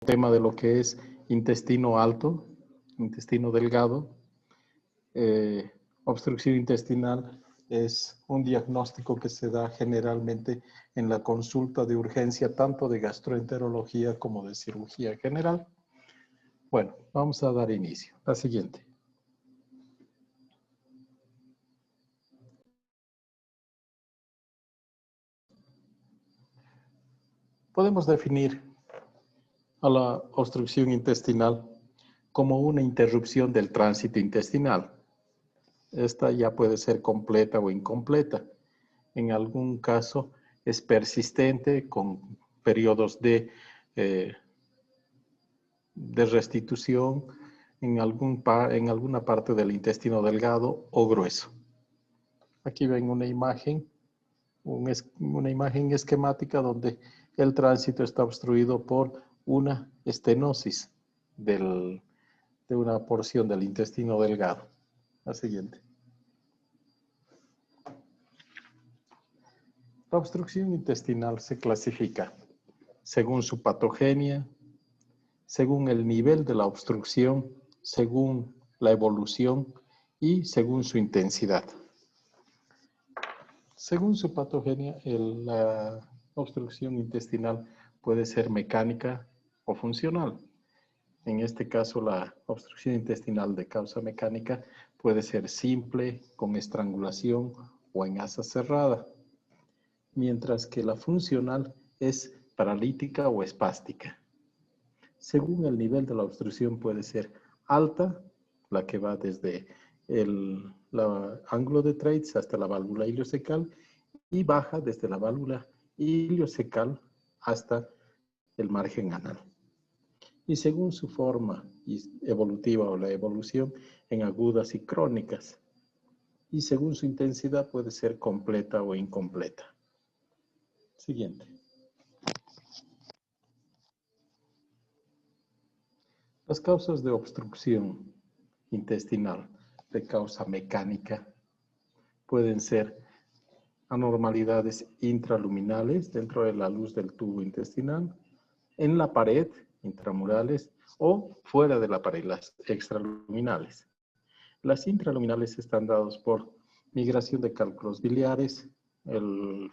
tema de lo que es intestino alto, intestino delgado. Obstrucción intestinal es un diagnóstico que se da generalmente en la consulta de urgencia, tanto de gastroenterología como de cirugía general. Bueno, vamos a dar inicio. La siguiente. Podemos definir a la obstrucción intestinal como una interrupción del tránsito intestinal. Esta ya puede ser completa o incompleta. En algún caso es persistente con periodos de restitución en alguna parte del intestino delgado o grueso. Aquí ven una imagen esquemática donde el tránsito está obstruido por una estenosis de una porción del intestino delgado. La siguiente. La obstrucción intestinal se clasifica según su patogenia, según el nivel de la obstrucción, según la evolución y según su intensidad. Según su patogenia, la obstrucción intestinal puede ser mecánica o funcional. En este caso, la obstrucción intestinal de causa mecánica puede ser simple, con estrangulación o en asa cerrada, mientras que la funcional es paralítica o espástica. Según el nivel de la obstrucción puede ser alta, la que va desde el ángulo de Treitz hasta la válvula iliocecal, y baja desde la válvula iliocecal hasta el margen anal. Y según su forma evolutiva o la evolución en agudas y crónicas. Y según su intensidad puede ser completa o incompleta. Siguiente. Las causas de obstrucción intestinal de causa mecánica pueden ser anormalidades intraluminales dentro de la luz del tubo intestinal, en la pared, intramurales, o fuera de la pared, las extraluminales. Las intraluminales están dadas por migración de cálculos biliares. El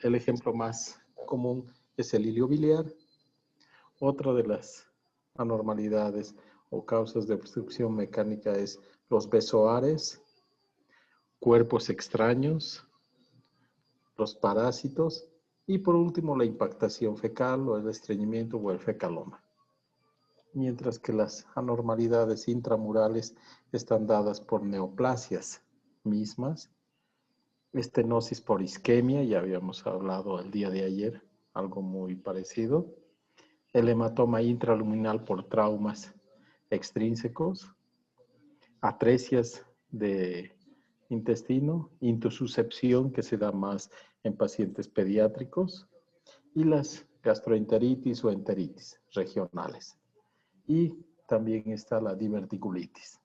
ejemplo más común es el hilio biliar. Otra de las anormalidades o causas de obstrucción mecánica es los besoares, cuerpos extraños, los parásitos y por último la impactación fecal o el estreñimiento o el fecaloma. Mientras que las anormalidades intramurales están dadas por neoplasias mismas, estenosis por isquemia, ya habíamos hablado el día de ayer, algo muy parecido, el hematoma intraluminal por traumas extrínsecos, atresias de intestino, intususcepción que se da más en pacientes pediátricos y las gastroenteritis o enteritis regionales. Y también está la diverticulitis.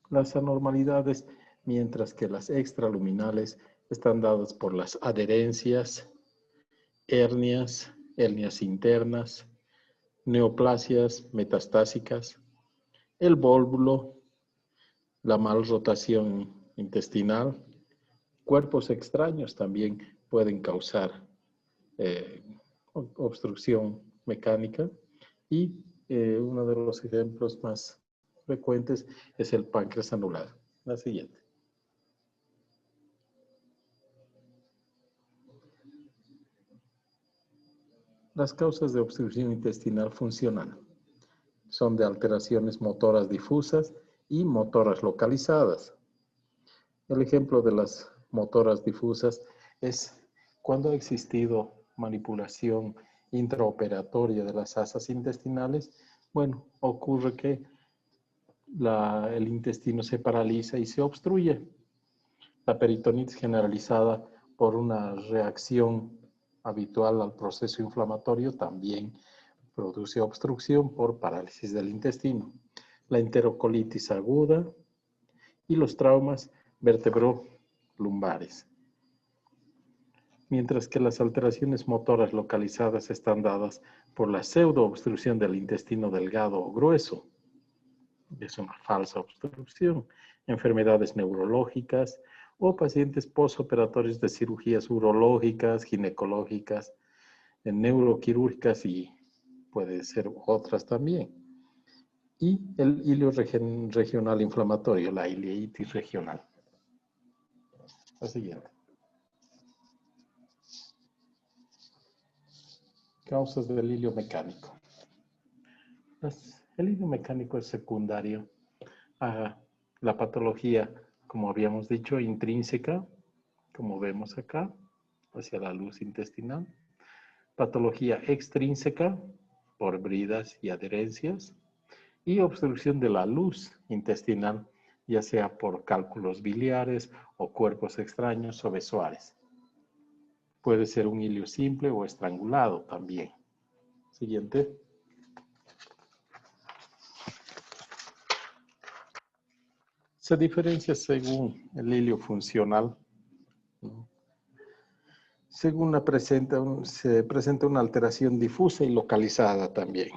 Las anormalidades, mientras que las extraluminales están dadas por las adherencias, hernias internas, neoplasias metastásicas, el vólvulo, la malrotación intestinal, cuerpos extraños también pueden causar obstrucción mecánica y uno de los ejemplos más frecuentes es el páncreas anular. La siguiente. Las causas de obstrucción intestinal funcional son de alteraciones motoras difusas y motoras localizadas. El ejemplo de las motoras difusas es cuando ha existido manipulación intraoperatoria de las asas intestinales. Bueno, ocurre que el intestino se paraliza y se obstruye. La peritonitis generalizada por una reacción habitual al proceso inflamatorio también produce obstrucción por parálisis del intestino. La enterocolitis aguda y los traumas vertebrolumbares. mientras que las alteraciones motoras localizadas están dadas por la pseudoobstrucción del intestino delgado o grueso. Es una falsa obstrucción, enfermedades neurológicas o pacientes postoperatorios de cirugías urológicas, ginecológicas, neuroquirúrgicas y puede ser otras también. Y el hilio regional inflamatorio, la ileitis regional. La siguiente. Causas del hilio mecánico. El hilio mecánico es secundario a la patología, como habíamos dicho, intrínseca, como vemos acá, hacia la luz intestinal. Patología extrínseca, por bridas y adherencias. Y obstrucción de la luz intestinal, ya sea por cálculos biliares o cuerpos extraños o besoares. Puede ser un hilio simple o estrangulado también. Siguiente. Se diferencia según el hilio funcional. Según se presenta una alteración difusa y localizada también.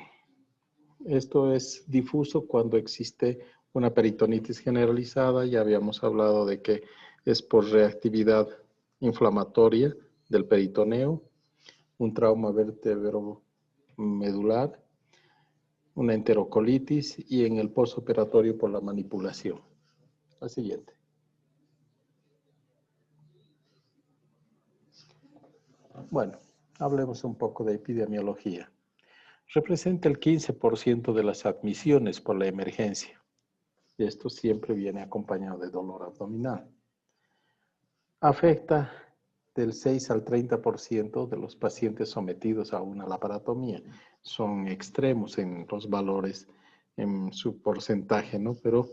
Esto es difuso cuando existe una peritonitis generalizada. Ya habíamos hablado de que es por reactividad inflamatoria del peritoneo, un trauma vertebromedular, una enterocolitis y en el postoperatorio por la manipulación. La siguiente. Bueno, hablemos un poco de epidemiología. Representa el 15% de las admisiones por la emergencia. Y esto siempre viene acompañado de dolor abdominal. Afecta del 6 al 30% de los pacientes sometidos a una laparotomía. Son extremos en los valores, en su porcentaje, ¿no? Pero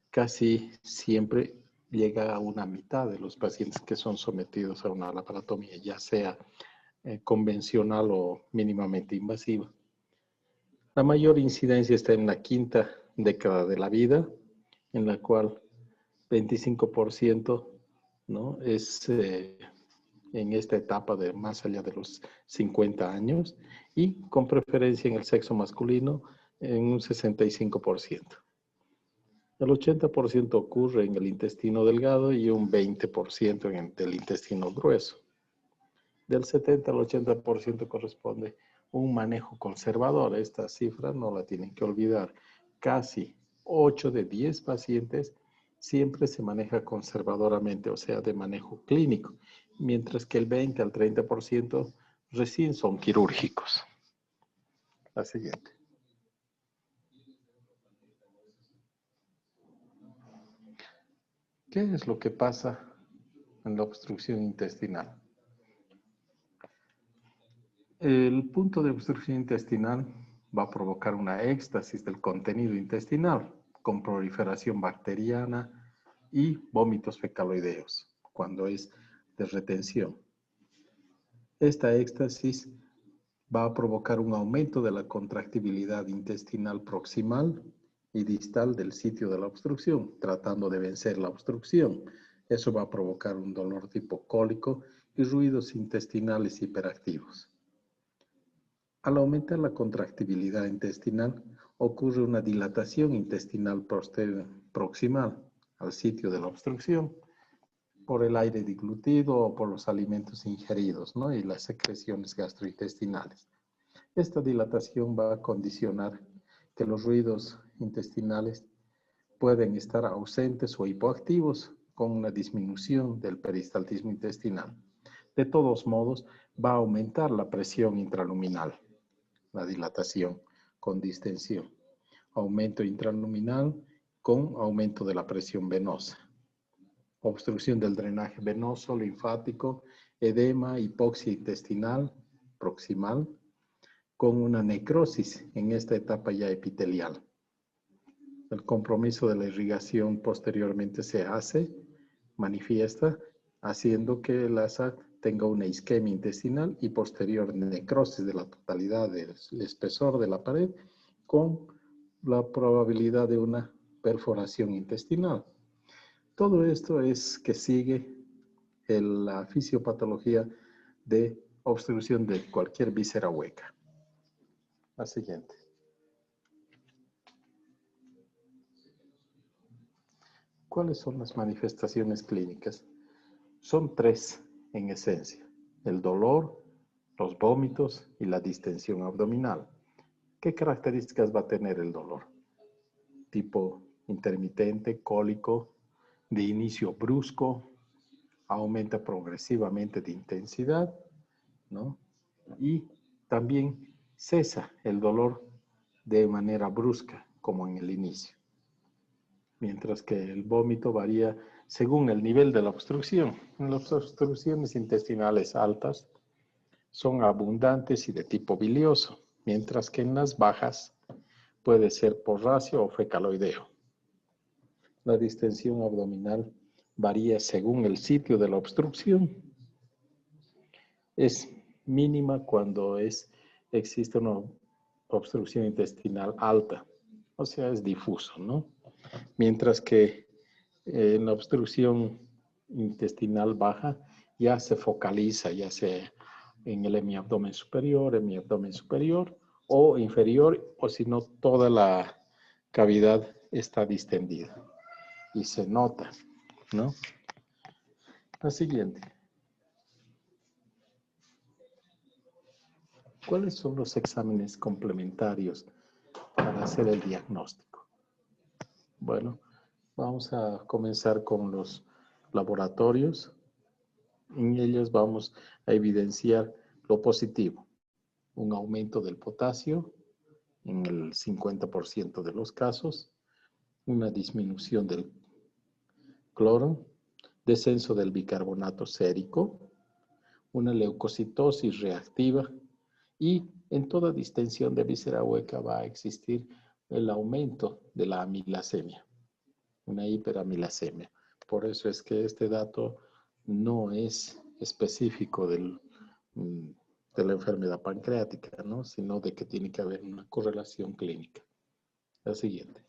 casi siempre llega a una mitad de los pacientes que son sometidos a una laparotomía, ya sea convencional o mínimamente invasiva. La mayor incidencia está en la quinta década de la vida, en la cual 25%, ¿no? es en esta etapa de más allá de los 50 años y con preferencia en el sexo masculino en un 65%. El 80% ocurre en el intestino delgado y un 20% en el intestino grueso. Del 70 al 80% corresponde un manejo conservador. Esta cifra no la tienen que olvidar. Casi 8 de 10 pacientes siempre se maneja conservadoramente, o sea, de manejo clínico, mientras que el 20 al 30% recién son quirúrgicos. La siguiente. ¿Qué es lo que pasa en la obstrucción intestinal? El punto de obstrucción intestinal va a provocar una éxtasis del contenido intestinal con proliferación bacteriana y vómitos fecaloideos cuando es de retención. Esta éxtasis va a provocar un aumento de la contractibilidad intestinal proximal y distal del sitio de la obstrucción, tratando de vencer la obstrucción. Eso va a provocar un dolor tipo cólico y ruidos intestinales hiperactivos. Al aumentar la contractibilidad intestinal, ocurre una dilatación intestinal proximal al sitio de la obstrucción por el aire diglutido o por los alimentos ingeridos, ¿no? Y las secreciones gastrointestinales. Esta dilatación va a condicionar que los ruidos intestinales pueden estar ausentes o hipoactivos con una disminución del peristaltismo intestinal. De todos modos, va a aumentar la presión intraluminal. La dilatación con distensión, aumento intraluminal con aumento de la presión venosa, obstrucción del drenaje venoso, linfático, edema, hipoxia intestinal proximal, con una necrosis en esta etapa ya epitelial. El compromiso de la irrigación posteriormente se manifiesta, haciendo que el ASA tenga una isquemia intestinal y posterior necrosis de la totalidad del espesor de la pared con la probabilidad de una perforación intestinal. Todo esto es que sigue la fisiopatología de obstrucción de cualquier víscera hueca. La siguiente. ¿Cuáles son las manifestaciones clínicas? Son tres en esencia: el dolor, los vómitos y la distensión abdominal. ¿Qué características va a tener el dolor? Tipo intermitente, cólico, de inicio brusco, aumenta progresivamente de intensidad, ¿no? Y también cesa el dolor de manera brusca, como en el inicio. Mientras que el vómito varía según el nivel de la obstrucción. En las obstrucciones intestinales altas son abundantes y de tipo bilioso, mientras que en las bajas puede ser porráceo o fecaloideo. La distensión abdominal varía según el sitio de la obstrucción. Es mínima cuando existe una obstrucción intestinal alta, o sea, es difuso, ¿no? Mientras que en la obstrucción intestinal baja ya se focaliza, ya sea en el hemiabdomen superior o inferior, o si no, toda la cavidad está distendida y se nota, ¿no? La siguiente. ¿Cuáles son los exámenes complementarios para hacer el diagnóstico? Bueno, vamos a comenzar con los laboratorios. En ellos vamos a evidenciar lo positivo: un aumento del potasio en el 50% de los casos, una disminución del cloro, descenso del bicarbonato sérico, una leucocitosis reactiva, y en toda distensión de víscera hueca va a existir el aumento de la amilasemia, una hiperamilasemia. Por eso es que este dato no es específico de la enfermedad pancreática, ¿no? Sino de que tiene que haber una correlación clínica. La siguiente.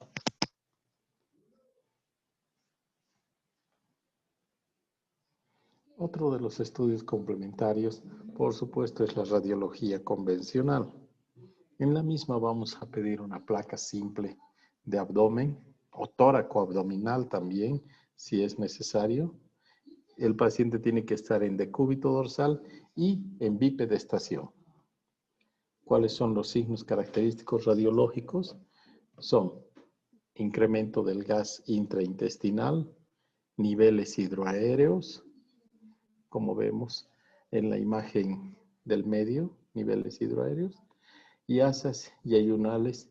Otro de los estudios complementarios, por supuesto, es la radiología convencional. En la misma vamos a pedir una placa simple de abdomen o tóraco abdominal también, si es necesario. El paciente tiene que estar en decúbito dorsal y en bipedestación. ¿Cuáles son los signos característicos radiológicos? Son incremento del gas intraintestinal, niveles hidroaéreos, como vemos en la imagen del medio, niveles hidroaéreos, y asas y ayunales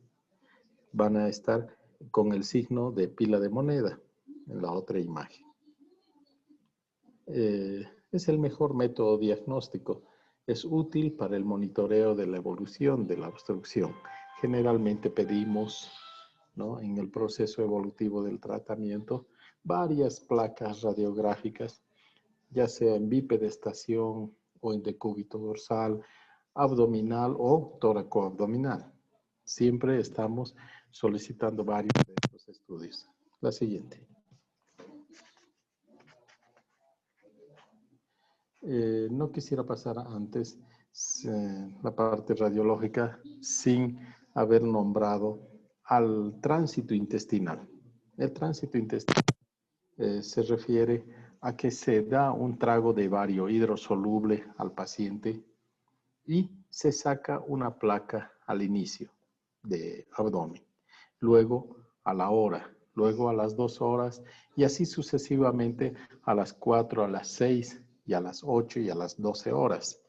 van a estar con el signo de pila de moneda en la otra imagen. Es el mejor método diagnóstico. Es útil para el monitoreo de la evolución de la obstrucción. Generalmente pedimos, ¿no?, en el proceso evolutivo del tratamiento, varias placas radiográficas, ya sea en bipedestación o en decúbito dorsal, abdominal o tóraco-abdominal. Siempre estamos solicitando varios de estos estudios. La siguiente. No quisiera pasar antes la parte radiológica sin haber nombrado al tránsito intestinal. El tránsito intestinal se refiere a que se da un trago de bario hidrosoluble al paciente y se saca una placa al inicio de abdomen, luego a la hora, luego a las 2 horas y así sucesivamente a las 4, a las 6 y a las 8 y a las 12 horas,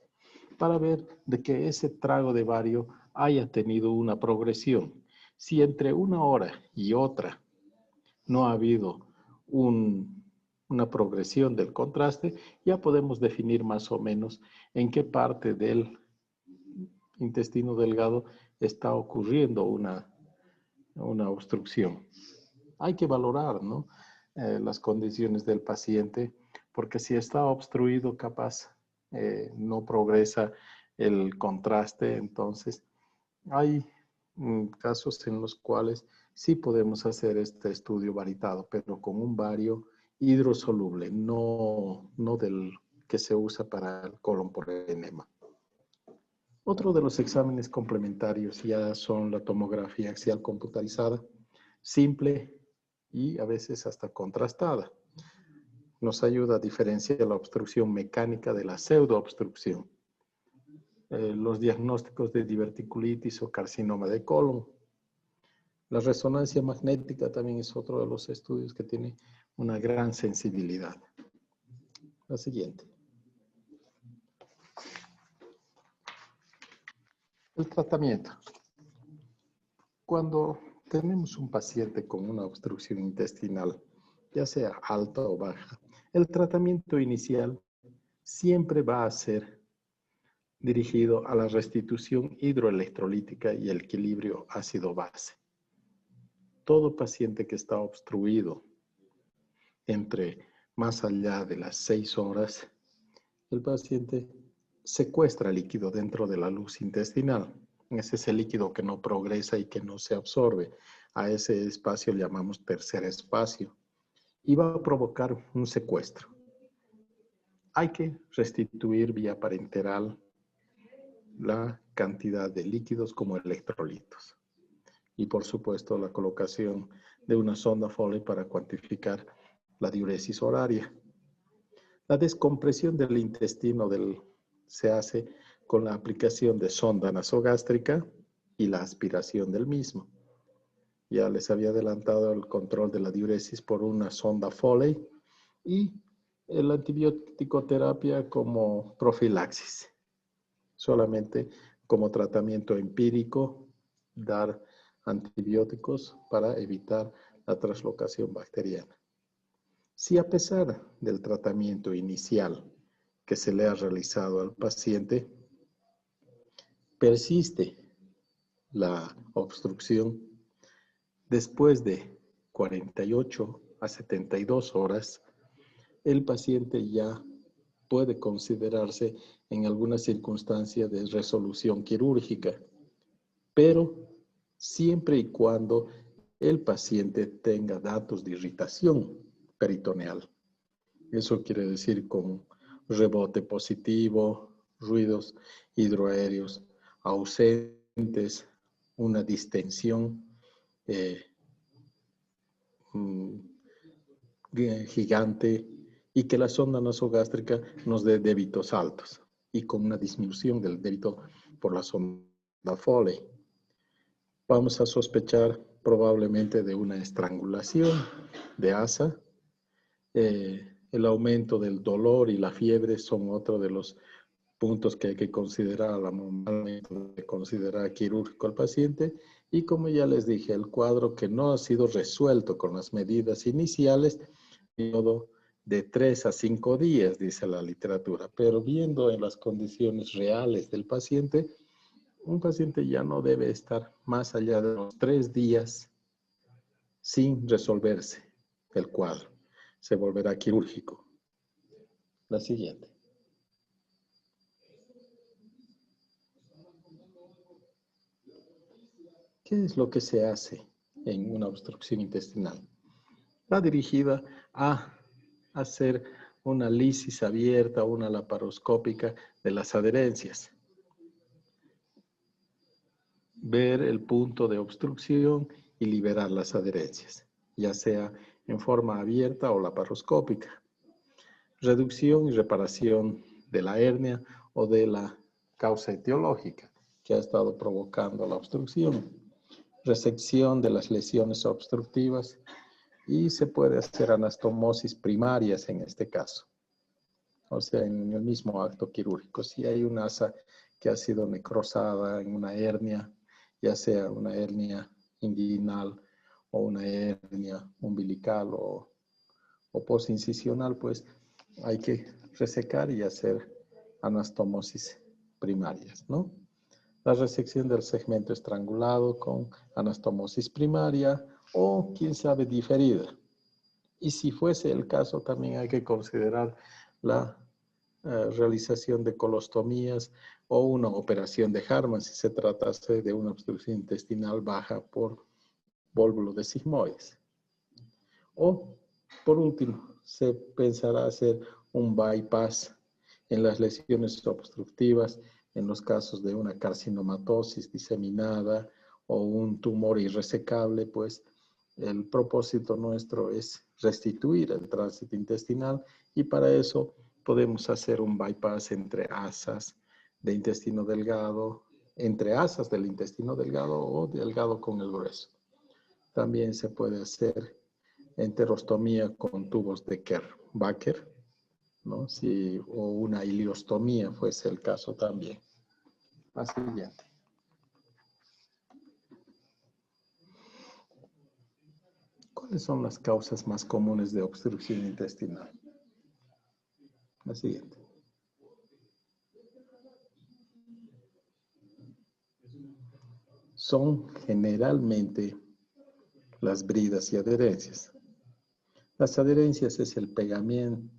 para ver de que ese trago de bario haya tenido una progresión. Si entre una hora y otra no ha habido una progresión del contraste, ya podemos definir más o menos en qué parte del intestino delgado está ocurriendo una obstrucción. Hay que valorar, ¿no?, las condiciones del paciente, porque si está obstruido, capaz no progresa el contraste. Entonces, hay casos en los cuales sí podemos hacer este estudio varitado, pero con un bario hidrosoluble, no del que se usa para el colon por enema. Otro de los exámenes complementarios ya son la tomografía axial computarizada, simple y a veces hasta contrastada. Nos ayuda a diferenciar la obstrucción mecánica de la pseudoobstrucción. Los diagnósticos de diverticulitis o carcinoma de colon. La resonancia magnética también es otro de los estudios que tiene una gran sensibilidad. La siguiente. El tratamiento. Cuando tenemos un paciente con una obstrucción intestinal, ya sea alta o baja, el tratamiento inicial siempre va a ser dirigido a la restitución hidroelectrolítica y el equilibrio ácido-base. Todo paciente que está obstruido entre más allá de las 6 horas, el paciente secuestra líquido dentro de la luz intestinal. Ese es el líquido que no progresa y que no se absorbe. A ese espacio le llamamos tercer espacio. Y va a provocar un secuestro. Hay que restituir vía parenteral la cantidad de líquidos como electrolitos. Y por supuesto la colocación de una sonda Foley para cuantificar la diuresis horaria. La descompresión del intestino se hace con la aplicación de sonda nasogástrica y la aspiración del mismo. Ya les había adelantado el control de la diuresis por una sonda Foley y la antibiótico-terapia como profilaxis. Solamente como tratamiento empírico, dar antibióticos para evitar la translocación bacteriana. Si a pesar del tratamiento inicial que se le ha realizado al paciente, persiste la obstrucción, después de 48 a 72 horas, el paciente ya puede considerarse en alguna circunstancia de resolución quirúrgica, pero siempre y cuando el paciente tenga datos de irritación peritoneal. Eso quiere decir con rebote positivo, ruidos hidroaéreos ausentes, una distensión gigante y que la sonda nasogástrica nos dé débitos altos y con una disminución del débito por la sonda Foley. Vamos a sospechar probablemente de una estrangulación de asa. El aumento del dolor y la fiebre son otro de los puntos que hay que considerar al momento de considerar quirúrgico al paciente. Y como ya les dije, el cuadro que no ha sido resuelto con las medidas iniciales, periodo de 3 a 5 días, dice la literatura. Pero viendo en las condiciones reales del paciente, un paciente ya no debe estar más allá de los 3 días sin resolverse el cuadro. Se volverá quirúrgico. La siguiente. ¿Qué es lo que se hace en una obstrucción intestinal? Va dirigida a hacer una lisis abierta, una laparoscópica de las adherencias. Ver el punto de obstrucción y liberar las adherencias, ya sea en forma abierta o laparoscópica. Reducción y reparación de la hernia o de la causa etiológica que ha estado provocando la obstrucción. Resección de las lesiones obstructivas y se puede hacer anastomosis primarias en este caso. O sea, en el mismo acto quirúrgico. Si hay una asa que ha sido necrosada en una hernia, ya sea una hernia inguinal o una hernia umbilical o postincisional, pues hay que resecar y hacer anastomosis primarias, ¿no? La resección del segmento estrangulado con anastomosis primaria o, quién sabe, diferida. Y si fuese el caso, también hay que considerar la realización de colostomías o una operación de Harman si se tratase de una obstrucción intestinal baja por vólvulo de sigmoides. O, por último, se pensará hacer un bypass En las lesiones obstructivas, en los casos de una carcinomatosis diseminada o un tumor irresecable, pues el propósito nuestro es restituir el tránsito intestinal y para eso podemos hacer un bypass entre asas de intestino delgado, entre asas del intestino delgado o delgado con el grueso. También se puede hacer enterostomía con tubos de Baker, ¿no? O una iliostomía fuese el caso también. La siguiente. ¿Cuáles son las causas más comunes de obstrucción intestinal? La siguiente. Son generalmente las bridas y adherencias. Las adherencias es el pegamiento,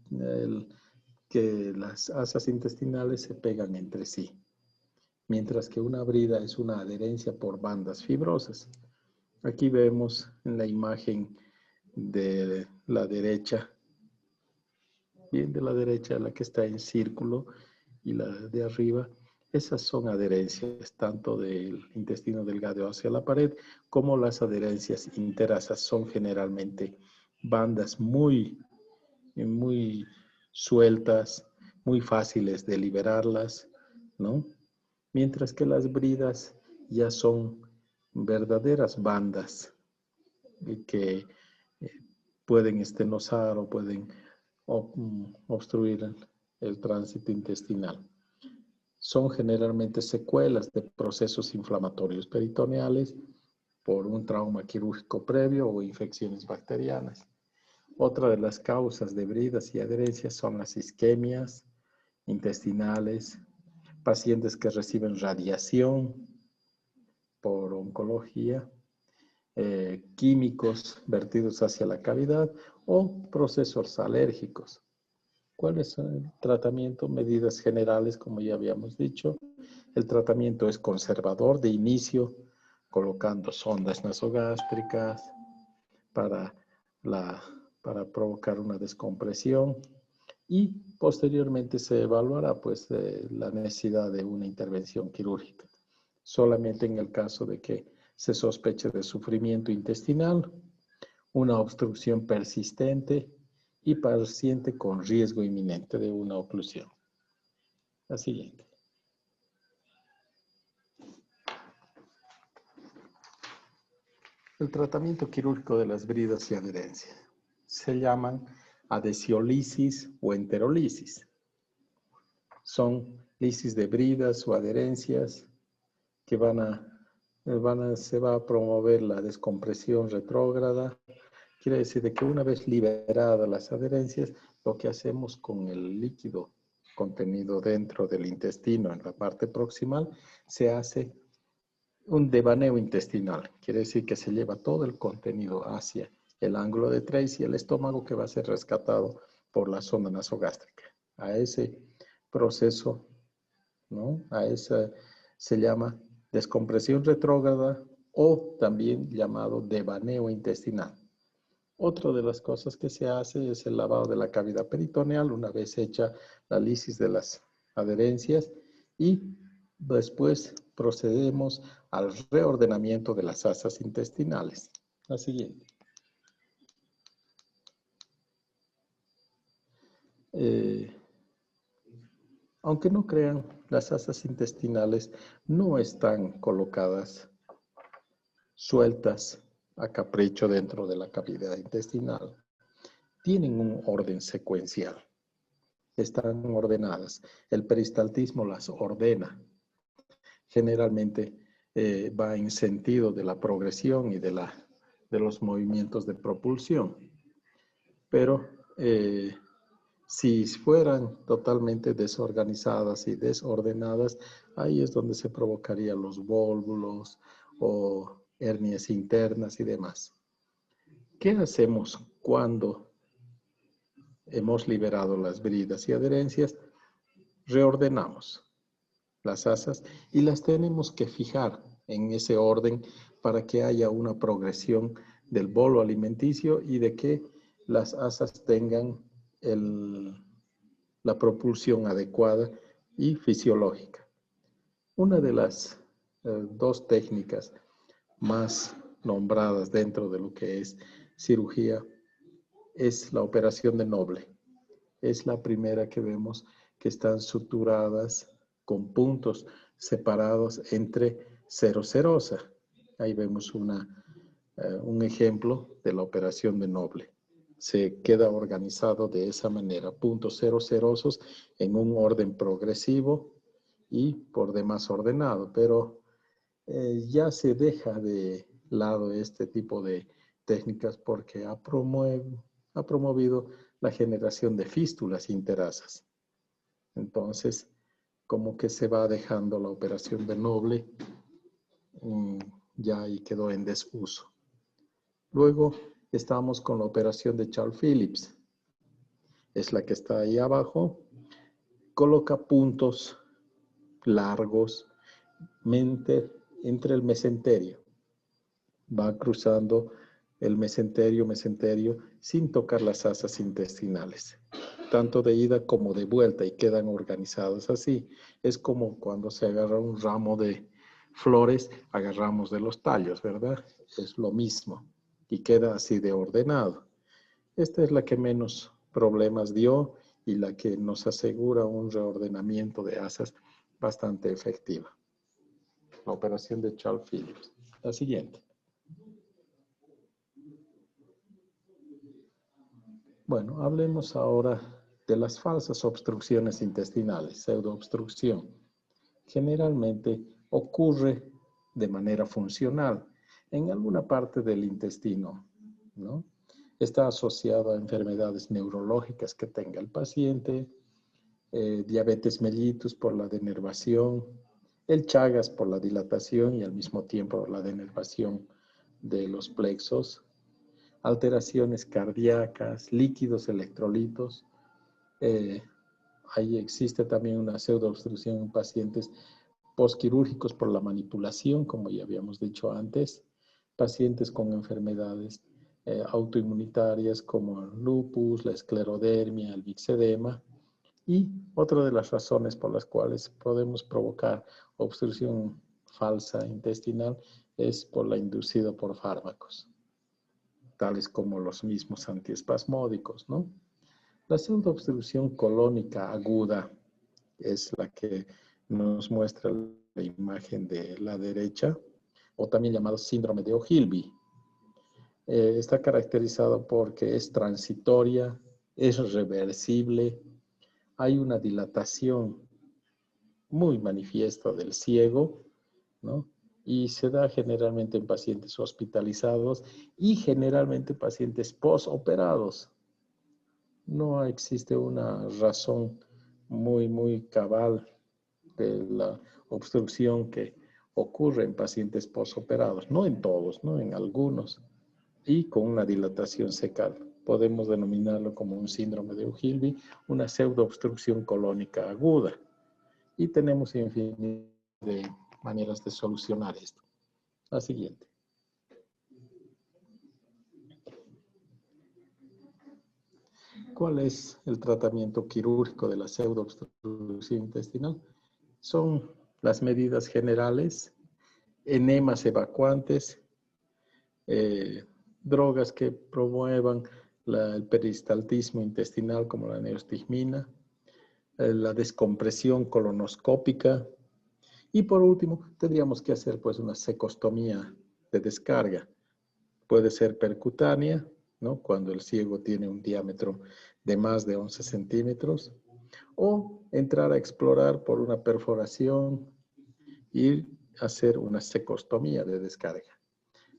que las asas intestinales se pegan entre sí, mientras que una brida es una adherencia por bandas fibrosas. Aquí vemos en la imagen de la derecha, bien de la derecha, la que está en círculo y la de arriba, esas son adherencias tanto del intestino delgado hacia la pared como las adherencias interasas son generalmente bandas muy sueltas, muy fáciles de liberarlas, ¿no? Mientras que las bridas ya son verdaderas bandas que pueden estenosar o pueden obstruir el tránsito intestinal. Son generalmente secuelas de procesos inflamatorios peritoneales por un trauma quirúrgico previo o infecciones bacterianas. Otra de las causas de bridas y adherencias son las isquemias intestinales, pacientes que reciben radiación por oncología, químicos vertidos hacia la cavidad o procesos alérgicos. ¿Cuál es el tratamiento? Medidas generales, como ya habíamos dicho. El tratamiento es conservador de inicio, colocando sondas nasogástricas para provocar una descompresión y posteriormente se evaluará pues la necesidad de una intervención quirúrgica. Solamente en el caso de que se sospeche de sufrimiento intestinal, una obstrucción persistente y paciente con riesgo inminente de una oclusión. La siguiente. El tratamiento quirúrgico de las bridas y adherencias se llaman adhesiolisis o enterolisis. Son lisis de bridas o adherencias que se va a promover la descompresión retrógrada. Quiere decir de que una vez liberadas las adherencias, lo que hacemos con el líquido contenido dentro del intestino en la parte proximal, se hace un devaneo intestinal. Quiere decir que se lleva todo el contenido hacia el ángulo de Tracy y el estómago que va a ser rescatado por la sonda nasogástrica. A ese proceso, ¿no? A esa se llama descompresión retrógrada o también llamado devaneo intestinal. Otra de las cosas que se hace es el lavado de la cavidad peritoneal una vez hecha la lisis de las adherencias y después procedemos al reordenamiento de las asas intestinales. La siguiente. Aunque no crean, las asas intestinales no están colocadas sueltas a capricho dentro de la cavidad intestinal. Tienen un orden secuencial. Están ordenadas. El peristaltismo las ordena. Generalmente va en sentido de la progresión y de los movimientos de propulsión. Pero si fueran totalmente desorganizadas y desordenadas, ahí es donde se provocarían los vólvulos o hernias internas y demás. ¿Qué hacemos cuando hemos liberado las bridas y adherencias? Reordenamos las asas y las tenemos que fijar en ese orden para que haya una progresión del bolo alimenticio y de que las asas tengan la propulsión adecuada y fisiológica. Una de las dos técnicas más nombradas dentro de lo que es cirugía es la operación de Noble. Es la primera que vemos que están suturadas con puntos separados entre serosa. Ahí vemos un ejemplo de la operación de Noble. Se queda organizado de esa manera, puntos serosos en un orden progresivo y por demás ordenado, pero ya se deja de lado este tipo de técnicas porque ha promovido la generación de fístulas interasas. Entonces, como que se va dejando la operación de Noble, ya ahí quedó en desuso. Luego estamos con la operación de Charles Phillips. Es la que está ahí abajo. Coloca puntos largos entre el mesenterio. Va cruzando el mesenterio sin tocar las asas intestinales, tanto de ida como de vuelta, y quedan organizados así. Es como cuando se agarra un ramo de flores, agarramos de los tallos, ¿verdad? Es lo mismo y queda así de ordenado. Esta es la que menos problemas dio y la que nos asegura un reordenamiento de asas bastante efectiva. La operación de Charles Phillips. La siguiente. Bueno, hablemos ahora de las falsas obstrucciones intestinales, pseudoobstrucción. Generalmente ocurre de manera funcional en alguna parte del intestino, ¿no? Está asociado a enfermedades neurológicas que tenga el paciente, diabetes mellitus por la denervación, el Chagas por la dilatación y al mismo tiempo la denervación de los plexos, alteraciones cardíacas, líquidos electrolitos. Ahí existe también una pseudoobstrucción en pacientes postquirúrgicos por la manipulación, como ya habíamos dicho antes, pacientes con enfermedades autoinmunitarias como el lupus, la esclerodermia, el vixedema, y otra de las razones por las cuales podemos provocar obstrucción falsa intestinal es por la inducida por fármacos, tales como los mismos antiespasmódicos, ¿no? La pseudoobstrucción colónica aguda es la que nos muestra la imagen de la derecha, o también llamado síndrome de O'Hilby. Está caracterizado porque es transitoria, es reversible, hay una dilatación muy manifiesta del ciego, ¿no? Y se da generalmente en pacientes hospitalizados y generalmente pacientes postoperados. No existe una razón muy cabal de la obstrucción que ocurre en pacientes postoperados, no en todos, no en algunos, y con una dilatación secal. Podemos denominarlo como un síndrome de O'Hilby, una pseudoobstrucción colónica aguda. Y tenemos infinidad de maneras de solucionar esto. La siguiente. ¿Cuál es el tratamiento quirúrgico de la pseudoobstrucción intestinal? Son las medidas generales, enemas evacuantes, drogas que promuevan el peristaltismo intestinal como la neostigmina, la descompresión colonoscópica, y por último tendríamos que hacer pues una secostomía de descarga. Puede ser percutánea, ¿no? Cuando el ciego tiene un diámetro de más de 11 centímetros, o entrar a explorar por una perforación y hacer una secostomía de descarga.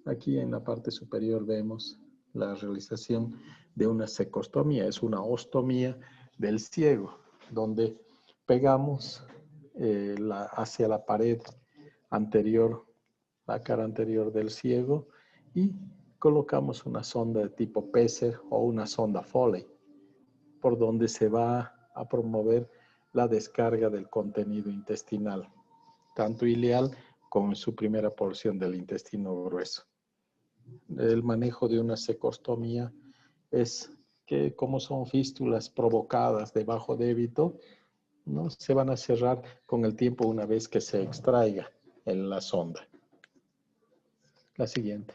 Aquí en la parte superior vemos la realización de una secostomía, es una ostomía del ciego, donde pegamos hacia la pared anterior, la cara anterior del ciego, y colocamos una sonda de tipo Pesser o una sonda Foley, por donde se va a promover la descarga del contenido intestinal, tanto ileal como en su primera porción del intestino grueso. El manejo de una secostomía es que como son fístulas provocadas de bajo débito, ¿no? Se van a cerrar con el tiempo una vez que se extraiga en la sonda. La siguiente.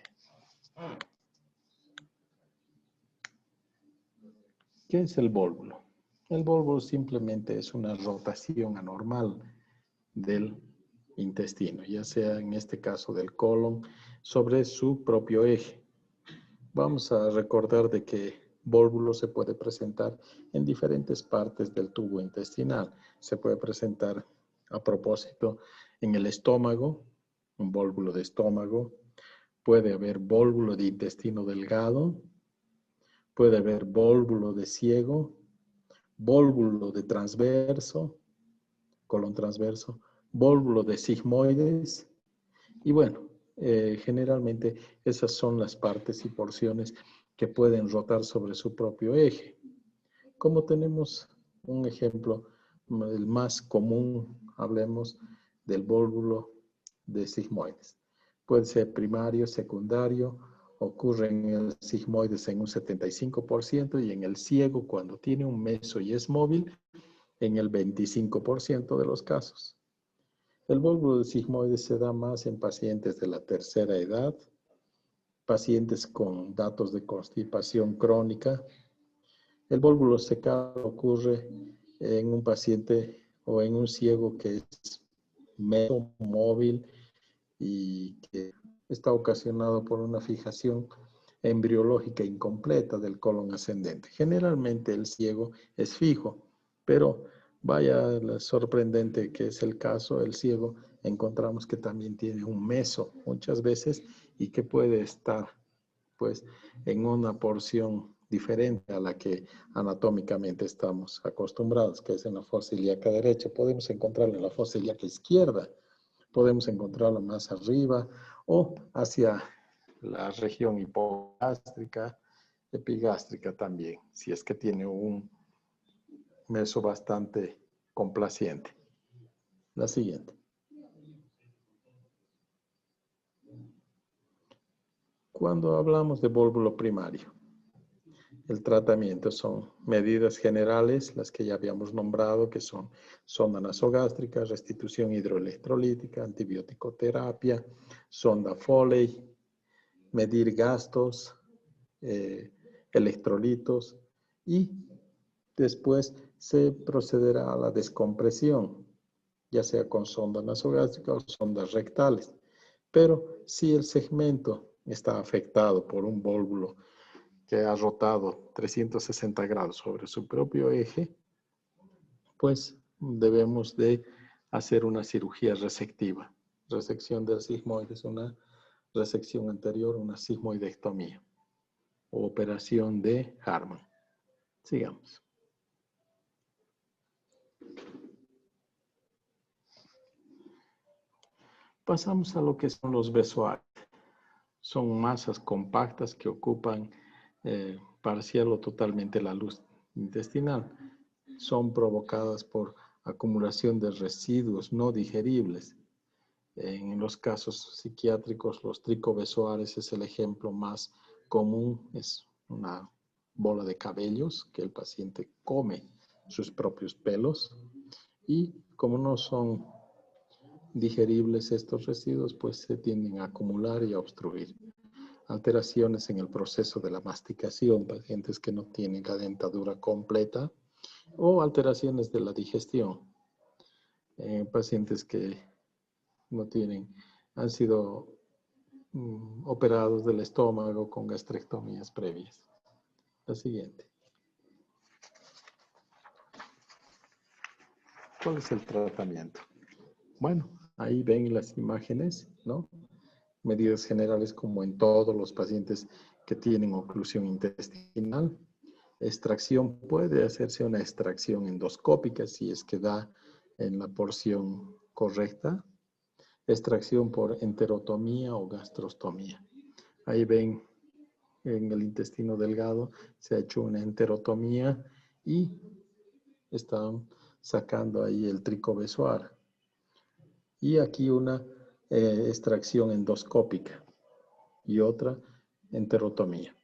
¿Qué es el vólvulo? El vólvulo simplemente es una rotación anormal del intestino, ya sea en este caso del colon, sobre su propio eje. Vamos a recordar de que vólvulo se puede presentar en diferentes partes del tubo intestinal. Se puede presentar a propósito en el estómago, un vólvulo de estómago. Puede haber vólvulo de intestino delgado. Puede haber vólvulo de ciego, vólvulo de transverso, colon transverso, vólvulo de sigmoides. Y bueno, generalmente esas son las partes y porciones que pueden rotar sobre su propio eje. Como tenemos un ejemplo, el más común, hablemos del vólvulo de sigmoides. Puede ser primario, secundario, ocurre en el sigmoides en un 75% y en el ciego, cuando tiene un meso y es móvil, en el 25% de los casos. El vólvulo de sigmoides se da más en pacientes de la tercera edad, pacientes con datos de constipación crónica. El vólvulo secado ocurre en un paciente o en un ciego que es meso móvil y que está ocasionado por una fijación embriológica incompleta del colon ascendente. Generalmente el ciego es fijo, pero vaya lo sorprendente que es el caso, el ciego encontramos que también tiene un meso muchas veces y que puede estar pues en una porción diferente a la que anatómicamente estamos acostumbrados, que es en la fosa ilíaca derecha. Podemos encontrarla en la fosa ilíaca izquierda, podemos encontrarla más arriba o hacia la región hipogástrica, epigástrica también, si es que tiene un meso bastante complaciente. La siguiente. Cuando hablamos de vólvulo primario, el tratamiento son medidas generales, las que ya habíamos nombrado, que son sonda nasogástrica, restitución hidroelectrolítica, antibiótico-terapia, sonda Foley, medir gastos, electrolitos y después se procederá a la descompresión, ya sea con sonda nasogástrica o sondas rectales. Pero si el segmento está afectado por un vólvulo que ha rotado 360 grados sobre su propio eje, pues debemos de hacer una cirugía resectiva. Resección del sigmoide, una resección anterior, una sigmoidectomía o operación de Harman. Sigamos. Pasamos a lo que son los besoares. Son masas compactas que ocupan parcial o totalmente la luz intestinal. Son provocadas por acumulación de residuos no digeribles. En los casos psiquiátricos, los tricobesoares es el ejemplo más común. Es una bola de cabellos que el paciente come sus propios pelos y como no son digeribles estos residuos, pues se tienden a acumular y a obstruir. Alteraciones en el proceso de la masticación, pacientes que no tienen la dentadura completa, o alteraciones de la digestión, pacientes que no tienen, han sido operados del estómago con gastrectomías previas. La siguiente. ¿Cuál es el tratamiento? Bueno, ahí ven las imágenes, ¿no? Medidas generales como en todos los pacientes que tienen oclusión intestinal. Extracción, puede hacerse una extracción endoscópica si es que da en la porción correcta. Extracción por enterotomía o gastrostomía. Ahí ven en el intestino delgado se ha hecho una enterotomía y están sacando ahí el tricobesoar. Y aquí una extracción endoscópica y otra enterotomía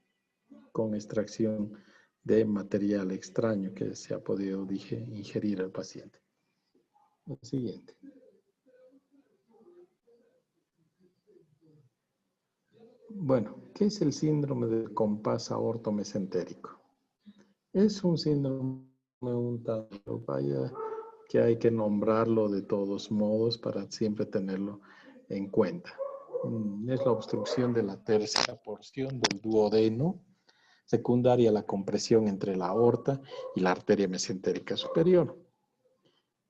con extracción de material extraño que se ha podido ingerir al paciente. El siguiente. Bueno, ¿qué es el síndrome del compás aortomesentérico? Es un síndrome un tanto, vaya, que hay que nombrarlo de todos modos para siempre tenerlo en cuenta. Es la obstrucción de la tercera porción del duodeno, secundaria a la compresión entre la aorta y la arteria mesentérica superior.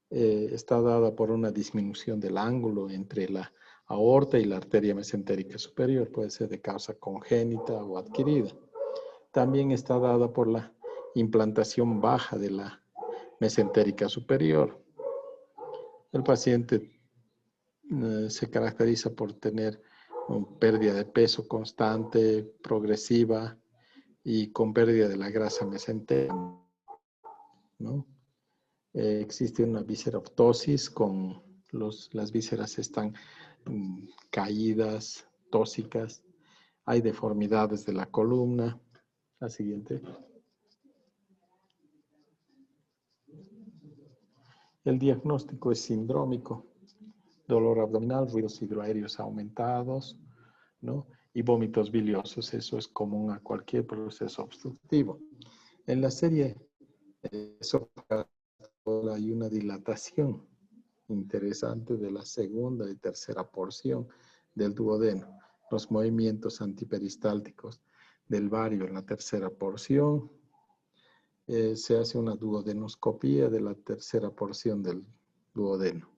Está dada por una disminución del ángulo entre la aorta y la arteria mesentérica superior. Puede ser de causa congénita o adquirida. También está dada por la implantación baja de la mesentérica superior. El paciente se caracteriza por tener pérdida de peso constante, progresiva y con pérdida de la grasa mesentérica, ¿no? Existe una visceraptosis con las vísceras están caídas, tóxicas. Hay deformidades de la columna. La siguiente. El diagnóstico es sindrómico. Dolor abdominal, ruidos hidroaéreos aumentados, ¿no? Y vómitos biliosos. Eso es común a cualquier proceso obstructivo. En la serie hay una dilatación interesante de la segunda y tercera porción del duodeno. Los movimientos antiperistálticos del vario en la tercera porción. Se hace una duodenoscopía de la tercera porción del duodeno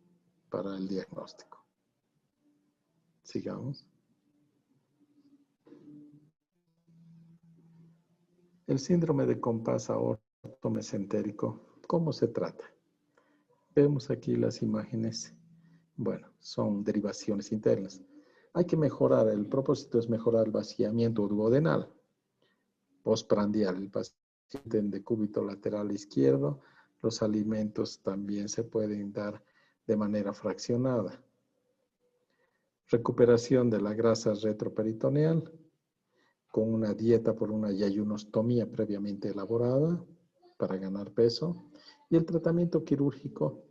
para el diagnóstico. Sigamos. El síndrome de compás aortomesentérico, ¿cómo se trata? Vemos aquí las imágenes. Bueno, son derivaciones internas. Hay que mejorar, el propósito es mejorar el vaciamiento duodenal. Postprandial, el paciente en decúbito lateral izquierdo, los alimentos también se pueden dar de manera fraccionada. Recuperación de la grasa retroperitoneal con una dieta por una yayunostomía previamente elaborada para ganar peso. Y el tratamiento quirúrgico,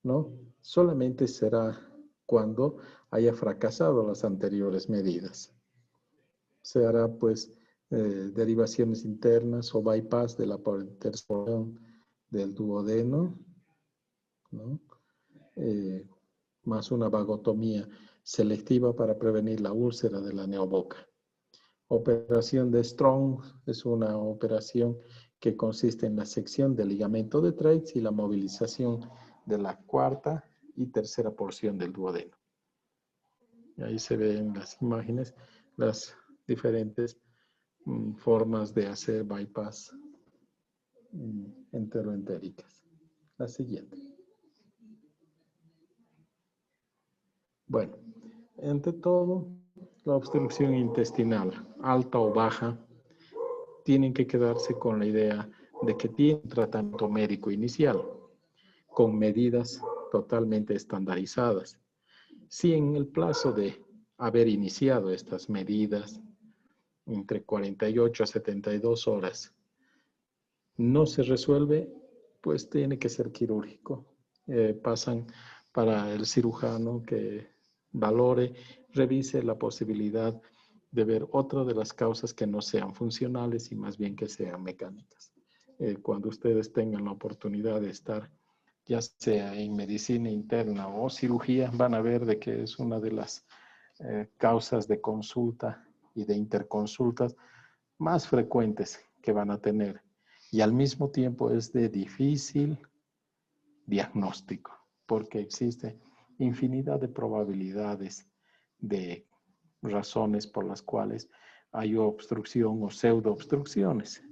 ¿no? Solamente será cuando haya fracasado las anteriores medidas. Se hará, pues, derivaciones internas o bypass de la porción del duodeno, ¿no? Más una vagotomía selectiva para prevenir la úlcera de la neoboca. Operación de Strong es una operación que consiste en la sección del ligamento de Treitz y la movilización de la cuarta y tercera porción del duodeno. Y ahí se ven las imágenes, las diferentes formas de hacer bypass enteroentéricas. La siguiente. Bueno, entre todo, la obstrucción intestinal, alta o baja, tienen que quedarse con la idea de que tiene un tratamiento médico inicial, con medidas totalmente estandarizadas. Si en el plazo de haber iniciado estas medidas, entre 48 a 72 horas, no se resuelve, pues tiene que ser quirúrgico. Pasan para el cirujano que valore, revise la posibilidad de ver otra de las causas que no sean funcionales y más bien que sean mecánicas. Cuando ustedes tengan la oportunidad de estar, ya sea en medicina interna o cirugía, van a ver de que es una de las causas de consulta y de interconsultas más frecuentes que van a tener. Y al mismo tiempo es de difícil diagnóstico, porque existe infinidad de probabilidades de razones por las cuales hay obstrucción o pseudoobstrucciones.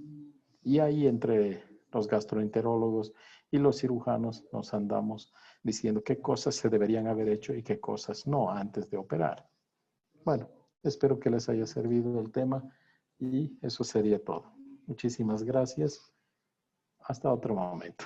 Y ahí entre los gastroenterólogos y los cirujanos nos andamos diciendo qué cosas se deberían haber hecho y qué cosas no antes de operar. Bueno, espero que les haya servido el tema y eso sería todo. Muchísimas gracias. Hasta otro momento.